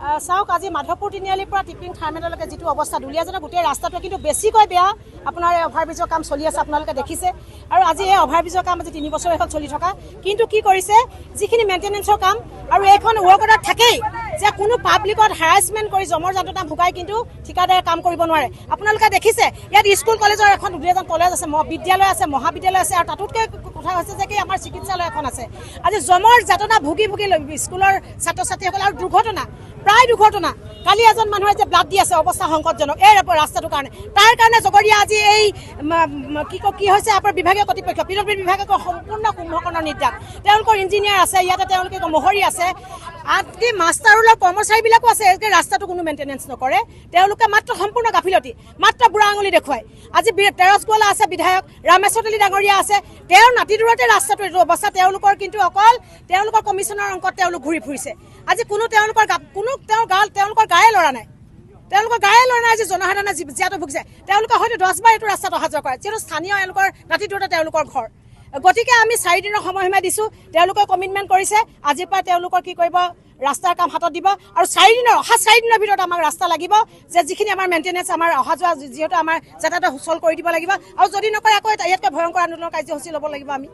চাওক আজি মাধৱপুৰ তিনিআলিৰ পৰা টিপিং থাৰ্মিনেললৈকে যিটো অৱস্থা দুলীয়াজানৰ গোটেই ৰাস্তাটো কিন্তু বেছিকৈ বেয়া। আপোনাৰ এই অভাৰব্ৰিজৰ কাম চলি আছে, আপোনালোকে দেখিছে। আৰু আজি এই অভাৰব্ৰিজৰ কাম আজি 3 বছৰ এখন চলি থকা, কিন্তু কি কৰিছে যিখিনি মেইনটেনেন্সৰ কাম আৰু এইখন ৱৰ্ক অৰ্ডাৰ থাকেই যে কোনো পাব্লিকত হাৰাচমেণ্ট কৰি জমৰ যান্ত্ৰণা ভুগাই কিন্তু ঠিকাদাৰে কাম কৰিব নোৱাৰে। আপোনালোকে দেখিছে ইয়াত স্কুল কলেজৰ এখন দুলীয়াজান কলেজ আছে, বিদ্যালয় আছে, মহাবিদ্যালয় আছে, আৰু তাতোতকৈ কথা হৈছে যে কি আমাৰ চিকিৎসালয় এখন আছে। আজি জমৰ যাতনা ভুগি ভুগি স্কুলৰ ছাত্ৰ ছাত্ৰীসকল আৰু দুৰ্ঘটনা, প্ৰায় দুৰ্ঘটনা। কালি এজন মানুহে যে ব্লাড দি আছে, অৱস্থা সংকটজনক এই ৰাস্তাটোৰ কাৰণে। তাৰ কাৰণে জগৰীয়া আজি এই কি হৈছে আপোনাৰ বিভাগীয় কৰ্তৃপক্ষ পিডব্লিউডি বিভাগে সম্পূৰ্ণ কুম্ভকৰ্ণৰ নিৰ্দেশ। তেওঁলোকৰ ইঞ্জিনিয়াৰ আছে, ইয়াতে তেওঁলোকে মহৰী আছে, আনকি মাষ্টাৰৰ কৰ্মচাৰীবিলাকো আছে। এই ৰাস্তাটো কোনো মেইনটেনেন্স নকৰে, তেওঁলোকে মাত্ৰ সম্পূৰ্ণ গাফিলতি, মাত্ৰ বুঢ়া আঙুলি দেখুৱায়। আজি তেৰছগোৱালা আছে বিধায়ক ৰামেশ্বৰ তেলী ডাঙৰীয়া আছে, তেওঁৰ নাতিদূৰতে ৰাস্তাটো এইটো অৱস্থা। তেওঁলোকৰ কিন্তু অকল তেওঁলোকৰ কমিশ্যনৰ অংকত তেওঁলোক ঘূৰি ফুৰিছে। আজি তেওঁলোকৰ গায়ে লৰা নাই, আজি জনসাধাৰণে জীয়াতো ভুগিছে। তেওঁলোকে হয়তো 10 বাৰ এইটো ৰাস্তাত অহা যোৱা কৰে, যিহেতু স্থানীয় এওঁলোকৰ নাতিদূৰতে তেওঁলোকৰ ঘৰ। গতিকে আমি 4 দিনৰ সময়সীমা দিছোঁ, তেওঁলোকে কমিটমেণ্ট কৰিছে আজিৰ পৰা তেওঁলোকৰ কি কৰিব ৰাস্তাৰ কাম হাতত দিব। আৰু 4 দিনৰ ভিতৰত আমাক ৰাস্তা লাগিব, যে যিখিনি আমাৰ মেইনটেনেন্স আমাৰ অহা যোৱা যিহেতু আমাৰ যাতায়াত সুচল কৰি দিব লাগিব। আৰু যদি নকৰে আকৌ ইয়াতকৈ ভয়ংকৰ আন্দোলনৰ কাৰ্যসূচী ল'ব লাগিব আমি।